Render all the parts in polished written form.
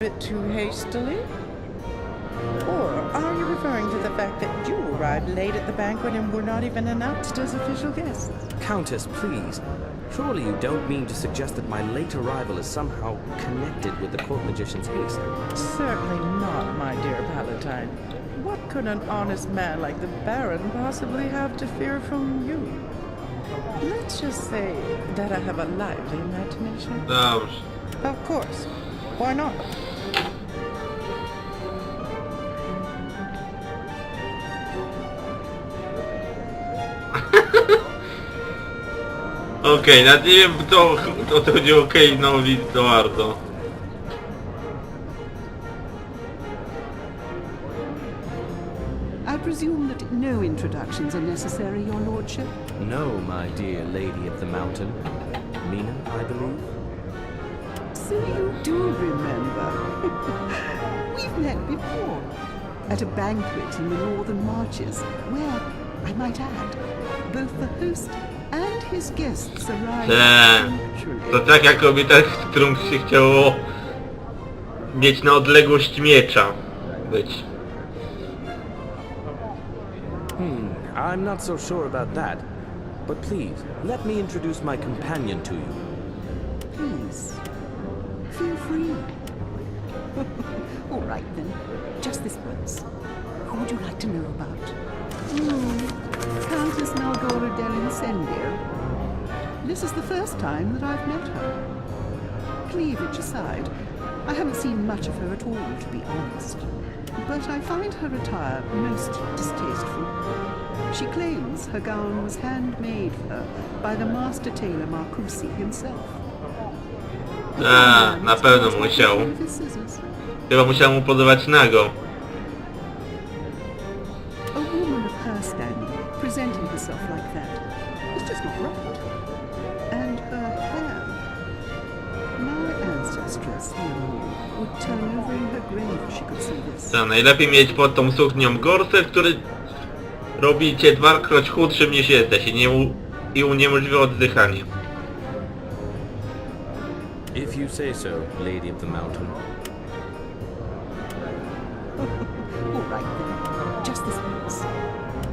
bit too hastily? Or are you referring to the fact that you arrived late at the banquet and were not even announced as official guests? Countess, please. Surely you don't mean to suggest that my late arrival is somehow connected with the court magician's haste? Certainly not, my dear Palatine. What could an honest man like the Baron possibly have to fear from you? Let's just say that I have a lively imagination. Dobrze. Of course. Why not? Okej, nawet nie wiem o to chodzi o Kane'owi to bardzo. I presume that no introductions are necessary, your lordship? No, my dear lady of the mountain. Mina, I believe? So you do remember. We've met before. At a banquet in the northern marches, where, I might add, both the host and his guests arrived punctually. To taka kobieta, z którą się chciało mieć na odległość miecza być. I'm not so sure about that. But please, let me introduce my companion to you. Please, feel free. All right then, just this once. Who would you like to know about? Countess Malgora dell'Incendio. This is the first time that I've met her. Cleavage aside, I haven't seen much of her at all, to be honest. But I find her attire most distasteful. She claims her gown was handmade for her by the master tailor Marcusi himself. Na pewno musiał. Chyba musiał mu podobać nago. A woman of her standing, presenting herself like that, is just not right. And her hair. My ancestress here would turn over in her grave if she could see this. To najlepiej mieć pod tą suknią gorset, który robi cię dwakroć chudszym niż jesteś i uniemożliwia oddychanie. If you say so, lady of the mountain. All right then, just this once.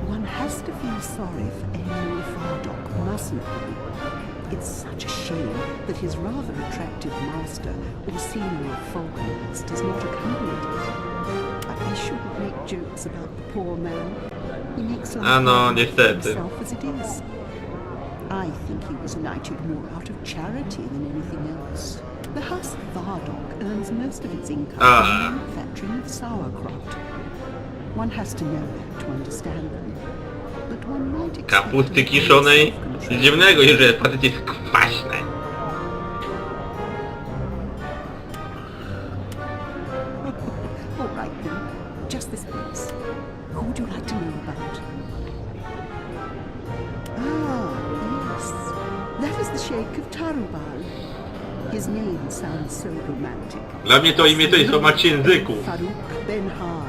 One has to feel sorry for Emil Fardock, mustn't one? It's such a shame that his rather attractive master, Orsino Falconhurst, is not accompanied. But we shouldn't make jokes about the poor man. He makes life himself as it is. I think he was knighted more out of charity than anything else. The house of Vardock earns most of its income from the manufacturing of sauerkraut. One has to know that to understand them. But one might expect Kapusty kiszonej? Nic dziwnego, że facet jest kwaśny. All right then, just this once. Who would you like to know about? Yes. That is the Sheikh of Tarubal. His name sounds so romantic. Dla mnie to imię to jest o języku. Farouk Ben-Har.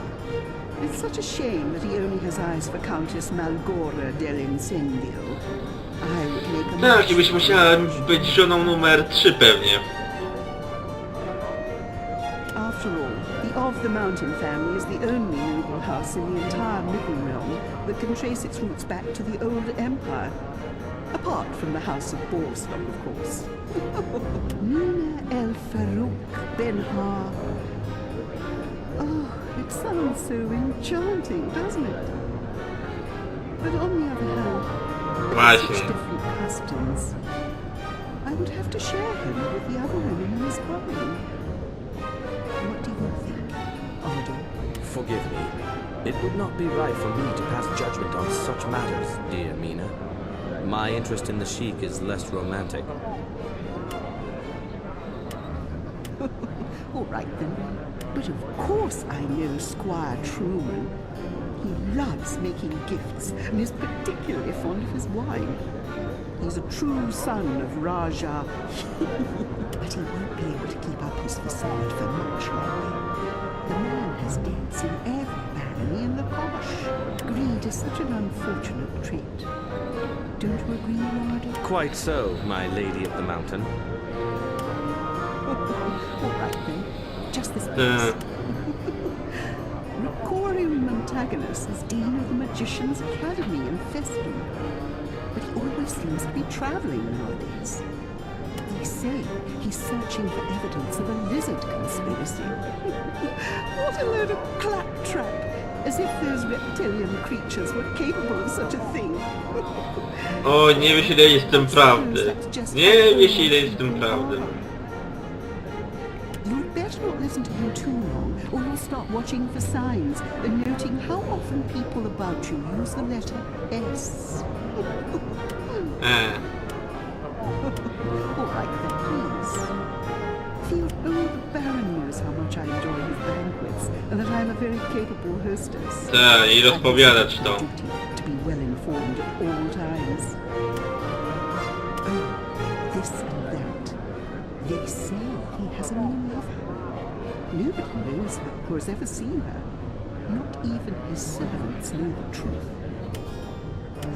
It's such a shame that he only has eyes for Countess Malgora dell'Incendio. I would make a Tak, i byś musiała być żoną numer 3 pewnie. After all, the Of the Mountain family is the only noble house in the entire Middle Realm that can trace its roots back to the old empire. Apart from the House of Borslock, of course. Mina El Farouk Ben-Har. Oh, it sounds so enchanting, doesn't it? But on the other hand, such different customs. I would have to share him with the other women in his harem. What do you think, Ardo? Forgive me. It would not be right for me to pass judgment on such matters, dear Mina. My interest in the Sheik is less romantic. All right then. But of course I know Squire Truman. He loves making gifts and is particularly fond of his wine. He's a true son of Raja. But he won't be able to keep up his facade for much longer. The man has debts in every barony in the posh. Greed is such an unfortunate trait. Don't you agree, Lardy? Quite so, my lady of the mountain. All right then. just this place. Recorium Antagonus is Dean of the Magicians' Academy in Festum, but he always seems to be traveling nowadays. They say he's searching for evidence of a lizard conspiracy. What a load of claptrap! As if those reptilian creatures were capable of such a thing. O, nie wiesz ile jest w tym prawdy. Nie wiesz ile jest w tym prawdy. You'd better not listen to him too long, or you'll start watching for signs and noting how often people about you use the letter S. All right then, please. Feel the Baron knows how much I enjoy his banquets, and that I'm a very capable hostess. Tak, i rozpowiadać to. Duty to be well informed at all times. Oh, this and that. They say he has a new lover. Nobody knows her or has ever seen her. Not even his servants know the truth.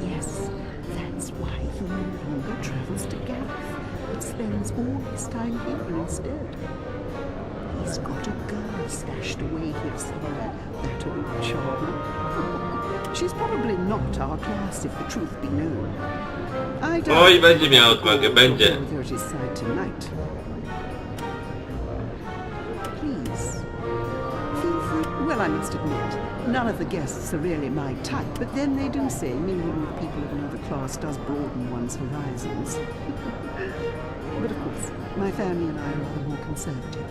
Yes, that's why he no longer travels to Gareth, but spends all his time here instead. He's got a girl stashed away here somewhere, that old charmer. She's probably not our class if the truth be known. I don't Oj, będzie miała odwagę, będzie. side tonight. Please, feel free. Well, I must admit, none of the guests are really my type, but then they do say mingling with people of another class does broaden one's horizons. But of course, my family and I are rather more conservative.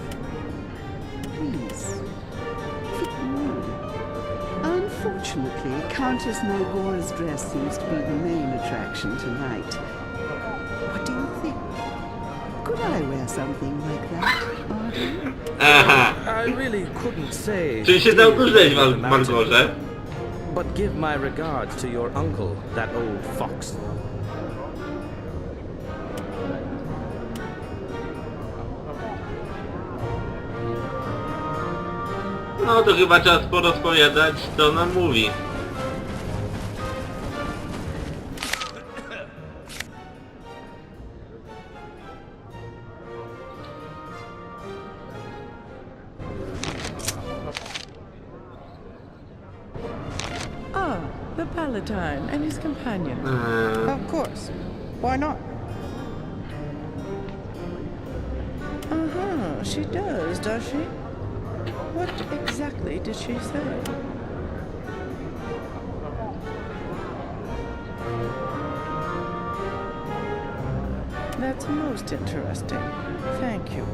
Please, fit me. Unfortunately, Countess Nogora's dress seems to be the main attraction tonight. What do you think? Could I wear something like that, Arden? Aha. I really couldn't say. Czyli się zauważyłeś, Margorze? But give my regards to your uncle, that old fox. No to chyba czas porozpowiadać, co nam mówi. Ah, the Palatine and his companion. Of course. Why not? Uh-huh, she does she? What exactly did she say? That's most interesting. Thank you.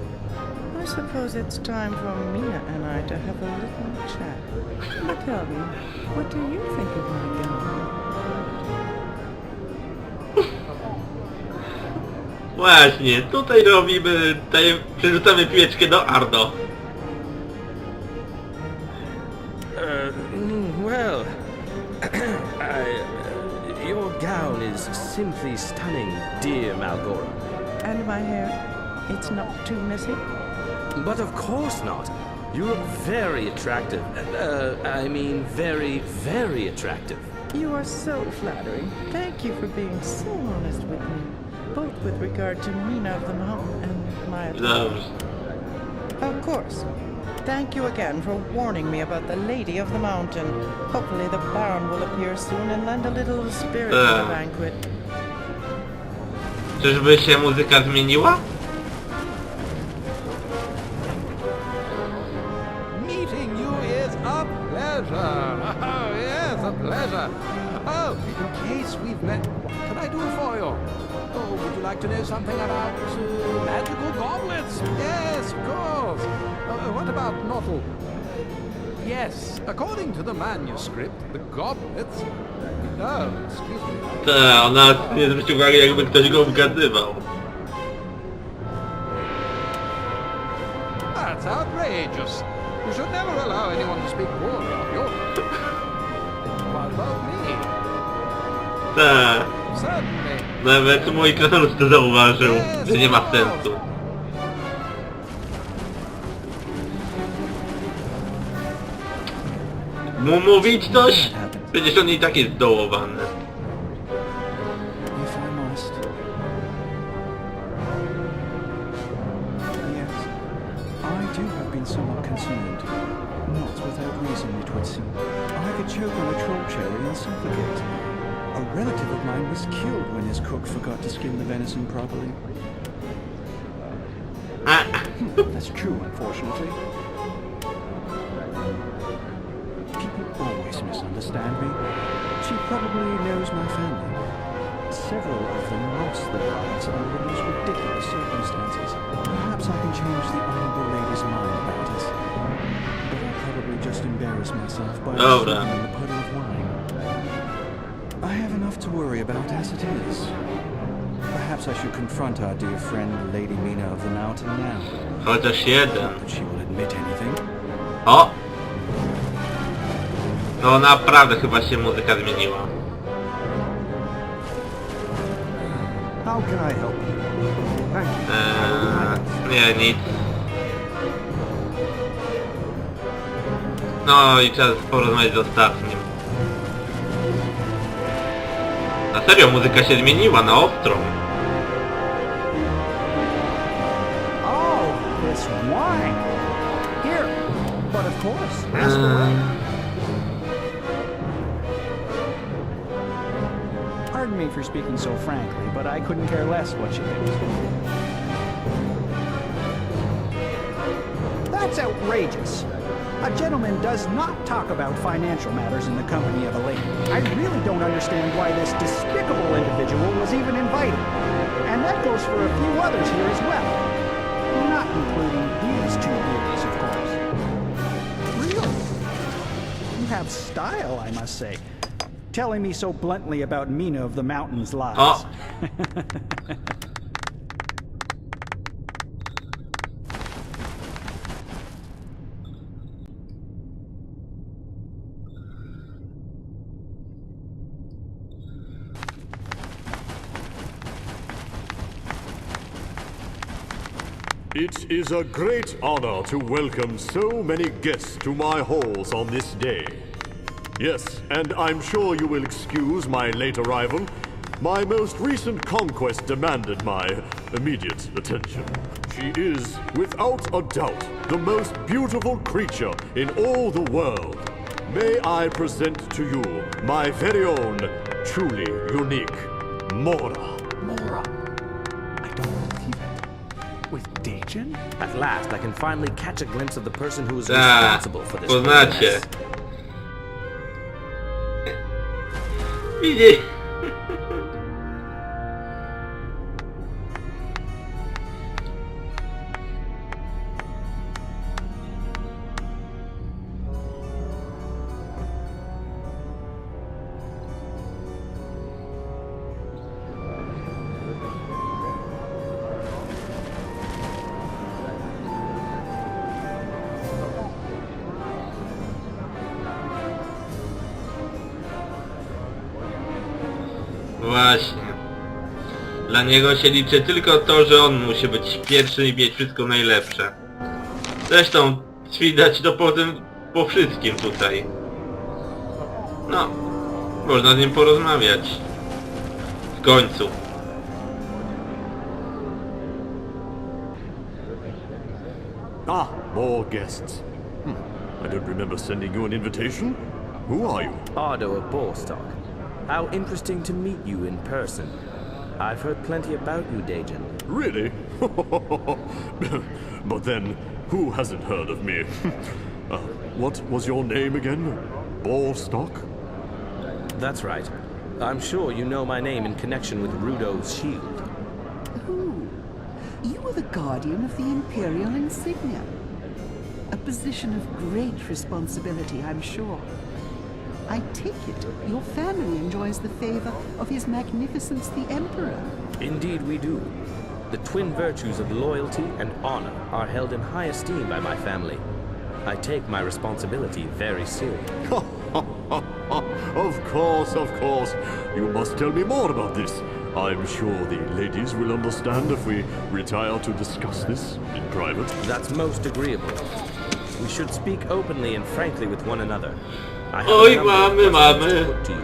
I suppose it's time for Mina and I to have a little chat. But tell me, what do you think of my gown? Właśnie, tutaj robimy, przerzucamy piłeczkę do Ardo. Well, your gown is simply stunning, dear Malgora. And my hair? It's not too messy? But of course not. You look very attractive. I mean very, very attractive. You are so flattering. Thank you for being so honest with me, both with regard to Mina of the Mountain and my... Dobrze. Of course. Thank you again for warning me about the Lady of the Mountain. Hopefully the Baron will appear soon and lend a little spirit to the banquet. Czyżby się muzyka zmieniła? Meeting you is a pleasure. Oh, yes, a pleasure. Oh, in case we've met, what can I do for you? Oh, would you like to know something about magical goblets? Yes, of course. What about Nottle? Yes, according to the manuscript, the goblets... No, excuse me. Ta, ona nie zwróciła uwagi, jakby ktoś go obgadywał. That's outrageous. You should never allow anyone to speak poorly of you. What about me? Ta, Certainly. nawet mój krasnolud to zauważył, że nie ma sensu. Mu mówić coś? Przecież on i tak jest dołowany. If I must. Yes, I too have been so concerned. Not without reason, it would seem. I could choke on a troll cherry and suffocate. A relative of mine was killed when his cook forgot to skin the venison properly. That's true, unfortunately. People always misunderstand me. She probably knows my family. Several of them lost their lives under the most ridiculous circumstances. Perhaps I can change the honorable lady's mind about us. But I'll probably just embarrass myself by slipping in the puddle of wine. I have enough to worry about as it is. Perhaps I should confront our dear friend, Lady Mina of the Mountain now. Chociaż jeden. Not that she will admit anything. O! No naprawdę chyba się muzyka zmieniła. How can I help you? Thank you. Nie, nic. No i czas porozmawiać z ostatnim. Na serio, muzyka się zmieniła na ostrą. Oh, this wine. Here. But of course, ask away. Pardon me for speaking so frankly, but I couldn't care less what you think. That's outrageous. A gentleman does not talk about financial matters in the company of a lady. I really don't understand why this despicable individual was even invited. And that goes for a few others here as well. Not including these two beauties, of course. Really? You have style, I must say. Telling me so bluntly about Mina of the Mountain's lies. O! It is a great honor to welcome so many guests to my halls on this day. Yes, and I'm sure you will excuse my late arrival. My most recent conquest demanded my immediate attention. She is, without a doubt, the most beautiful creature in all the world. May I present to you my very own, truly unique, Mora. Mora. I don't believe it. With Dajan? At last, I can finally catch a glimpse of the person who is responsible for this Poznacie. mess. Widzi. Właśnie. Dla niego się liczy tylko to, że on musi być pierwszy i mieć wszystko najlepsze. Zresztą widać to potem po wszystkim tutaj. No, można z nim porozmawiać. W końcu. Ah, more guests. I don't remember sending you an invitation. Who are you? Ardo of Boarstock. How interesting to meet you in person. I've heard plenty about you, Dajan. Really? But then, who hasn't heard of me? What was your name again? Ballstock? That's right. I'm sure you know my name in connection with Rudo's shield. Who? You are the guardian of the Imperial insignia. A position of great responsibility, I'm sure. I take it your family enjoys the favor of His Magnificence the Emperor. Indeed we do. The twin virtues of loyalty and honor are held in high esteem by my family. I take my responsibility very seriously. Of course, of course. You must tell me more about this. I'm sure the ladies will understand if we retire to discuss this in private. That's most agreeable. We should speak openly and frankly with one another. I have Oj, a number of mamy. questions to put to you.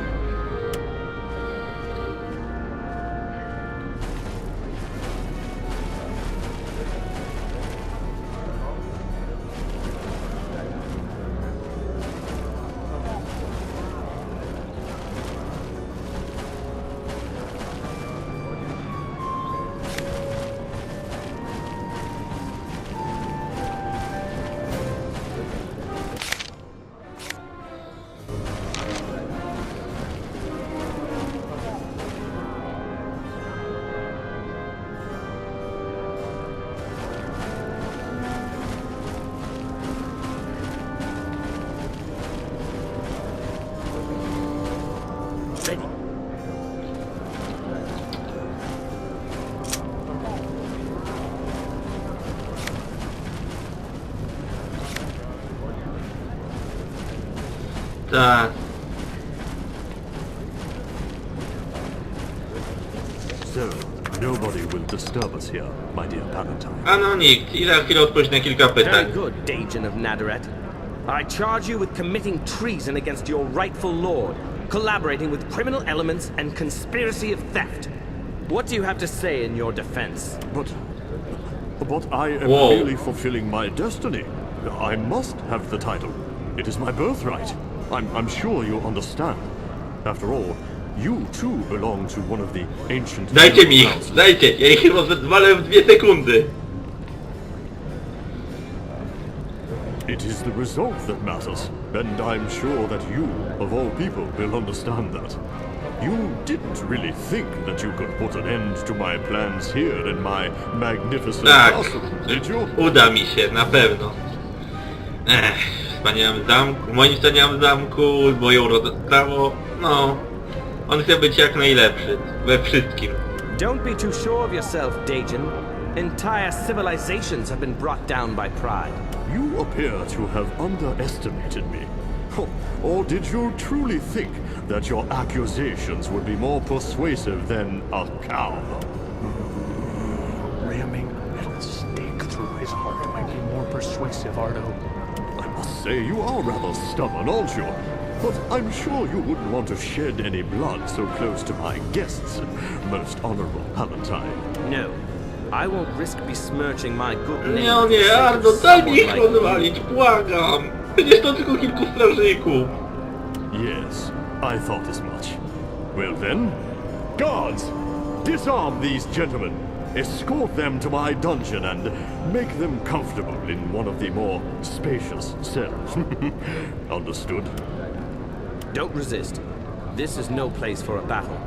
Tak. So, nobody will disturb us here, my dear Palatine. A no nikt. I za chwilę odpowiedź na kilka Very pytań. good, Dajan of Nadaret. I charge you with committing treason against your rightful lord, collaborating with criminal elements, and conspiracy of theft. What do you have to say in your defense? But I am Whoa. merely fulfilling my destiny. I must have the title. It is my birthright. I'm sure you understand. After all, you too belong to one of the ancient... Dajcie mi ich, houses. dajcie. Ja ich rozwalę w 2 sekundy. It is the result that matters, and I'm sure that you, of all people, will understand that. You didn't really think that you could put an end to my plans here in my magnificent Tak. castle, did you? Uda mi się, na pewno. W wspaniałym zamku, w moim wspaniałym zamku, moją prawo. No. On chce być jak najlepszy. We wszystkim. Don't be too sure of yourself, Dajan. Entire civilizations have been brought down by pride. You appear to have underestimated me. Or did you truly think that your accusations would be more persuasive than a cow? Ramming a metal stake through his heart might be more persuasive, Ardo. I must say you are rather stubborn, aren't you? But I'm sure you wouldn't want to shed any blood so close to my guests, most honorable Palatine. No, I won't risk besmirching my good name. Nie, nie, Arno, daj mi ich rozwalić, błagam. Przecież to tylko kilku strażników. Yes, I thought as much. Well then, guards, disarm these gentlemen, escort them to my dungeon and make them comfortable in one of the more spacious cells. Understood? Don't resist. This is no place for a battle.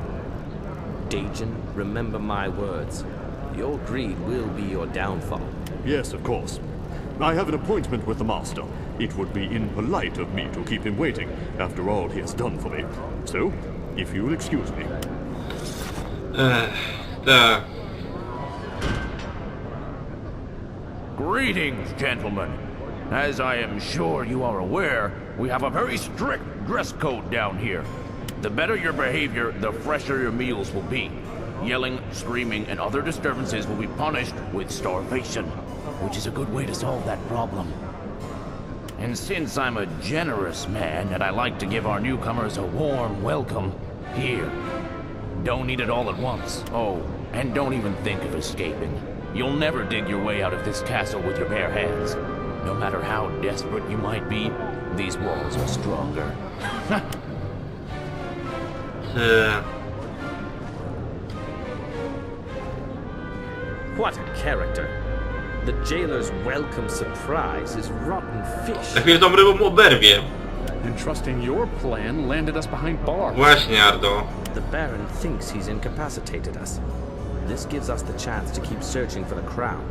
Dajan, remember my words. Your greed will be your downfall. Yes, of course. I have an appointment with the master. It would be impolite of me to keep him waiting after all he has done for me. So, if you'll excuse me. Tak. Greetings, gentlemen. As I am sure you are aware, we have a very strict dress code down here. The better your behavior, the fresher your meals will be. Yelling, screaming, and other disturbances will be punished with starvation, which is a good way to solve that problem. And since I'm a generous man and I like to give our newcomers a warm welcome, here. Don't eat it all at once. Oh, and don't even think of escaping. You'll never dig your way out of this castle with your bare hands. No matter how desperate you might be, these walls are stronger. What a character. The jailer's welcome surprise is rotten Za fish. chwilę tą rybą oberwie. And trusting your plan landed us behind bars. Właśnie, Ardo. The Baron thinks he's incapacitated us. This gives us the chance to keep searching for the crown.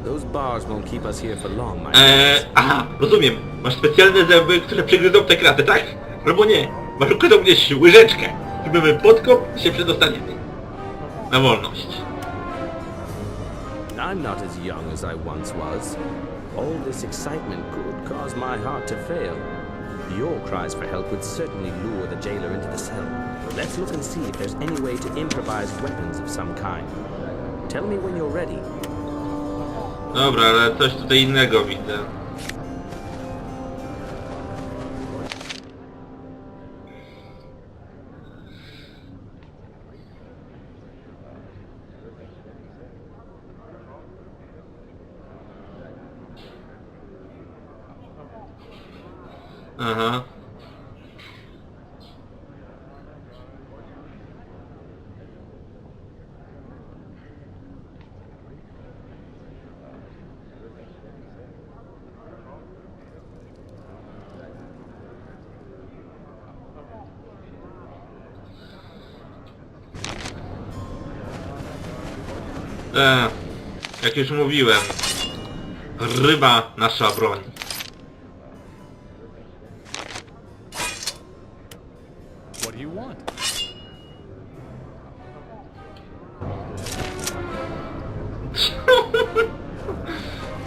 Those bars won't keep us here for long, my friends. Aha, rozumiem. Masz specjalne zęby, które przygryzą tę kratę, tak? Albo nie. Masz ukrytą gdzieś łyżeczkę. Zrobimy podkop i się przedostaniemy. Na wolność. I'm not as young as I once was. All this excitement could cause my heart to fail. Your cries for help would certainly lure the jailer into the cell. Let's look and see if there's any way to improvise weapons of some kind. Tell me when you're ready. Dobra, ale coś tutaj innego widzę. Aha. Jak już mówiłem, ryba nasza broń. What do you want?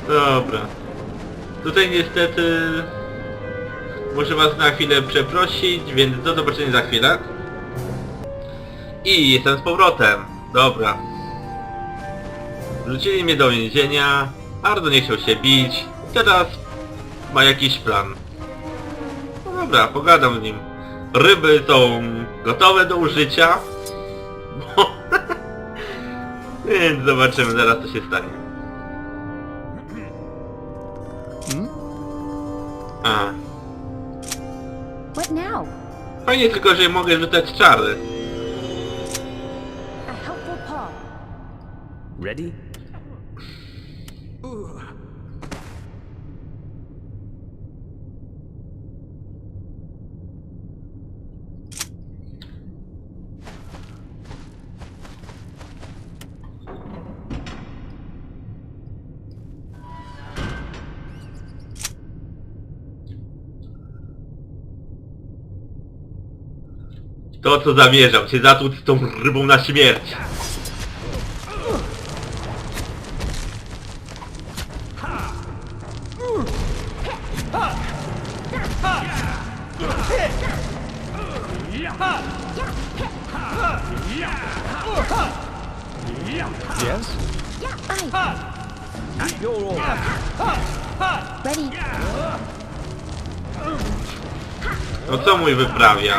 Dobra. Tutaj niestety Muszę was na chwilę przeprosić, więc do zobaczenia za chwilę. I jestem z powrotem. Dobra. Wrzucili mnie do więzienia. Bardzo nie chciał się bić. Teraz ma jakiś plan. No dobra, pogadam z nim. Ryby są gotowe do użycia. Więc zobaczymy zaraz, co się stanie. A. What now? Fajnie tylko, że mogę rzucać czary. A helpful paw. Ready? To co zamierzam, się zatłuc z tą rybą na śmierć. Yes? At your order. Ready. No co mój wyprawia?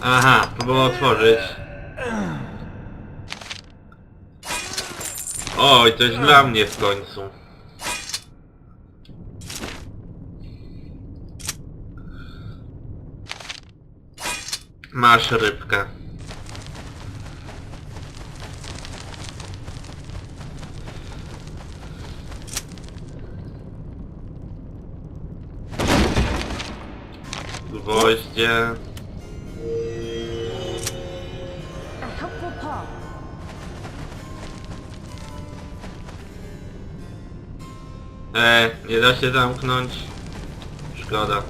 Aha, próbował otworzyć. Oj, coś dla mnie w końcu. Masz rybkę. Gwoździe. A helpful paw. Nie da się zamknąć. Szkoda.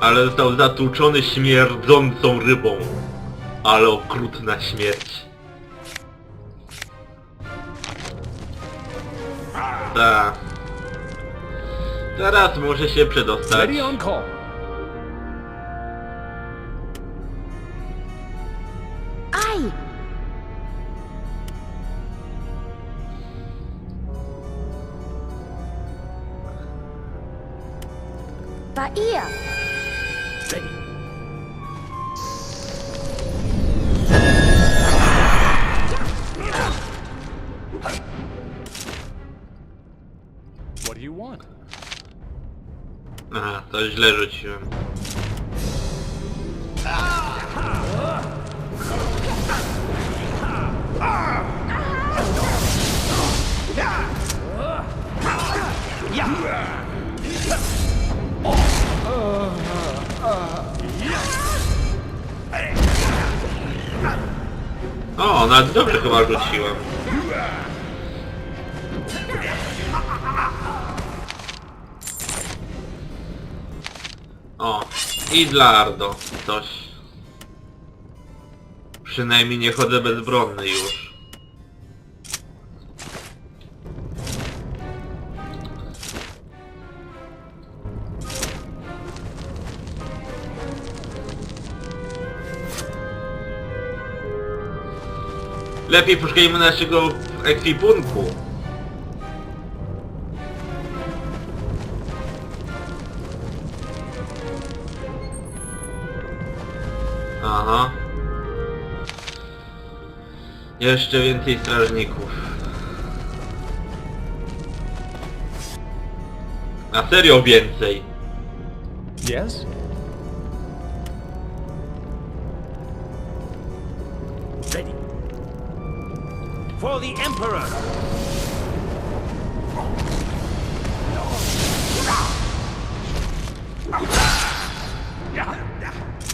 Ale został zatłuczony śmierdzącą rybą. Ale okrutna śmierć. Tak. Teraz muszę się przedostać. Ready on call. Aye. Bahia. What do you want? Aha, to źle rzuciłem. O, nawet dobrze chyba rzuciłem. O, i dla Ardo coś. Przynajmniej nie chodzę bezbronny już. Lepiej poszukajmy naszego ekwipunku. Aha. Jeszcze więcej strażników. Na serio więcej. Yes? Ready. For the Emperor!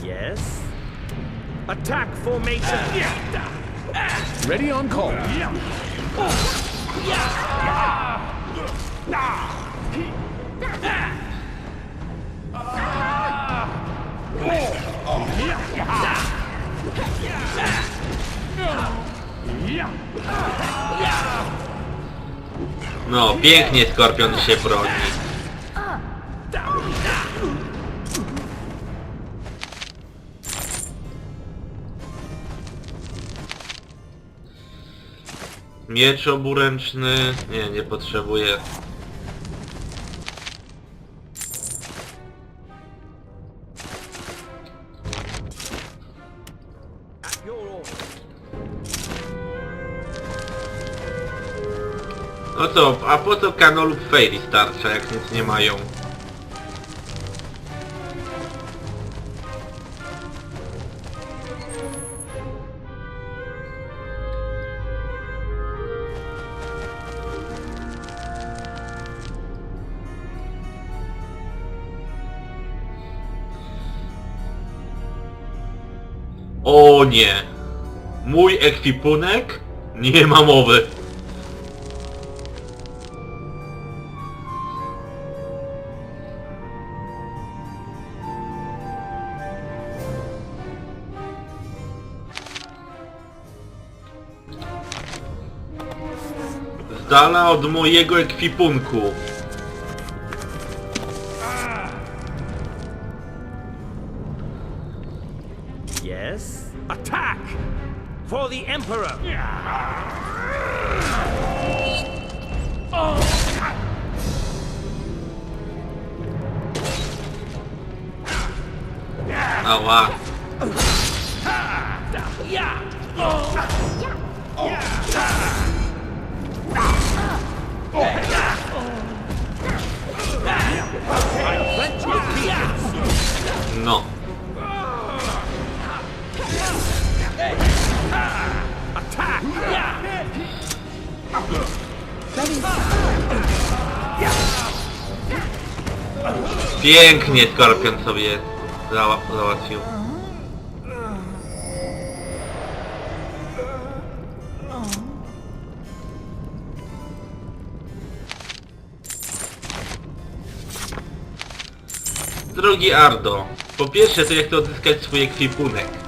Yes? Attack formation! Ready on call. No, pięknie Skorpion się broni. Miecz oburęczny... nie potrzebuję. No co, a po co Kano lub Fairy starcza, jak nic nie mają? O nie! Mój ekwipunek? Nie ma mowy. Z dala od mojego ekwipunku. Yes? Attack! For the Emperor! Ała. No. Pięknie Skorpion sobie załatwił. Drogi Ardo, po pierwsze to jak to odzyskać swój ekwipunek.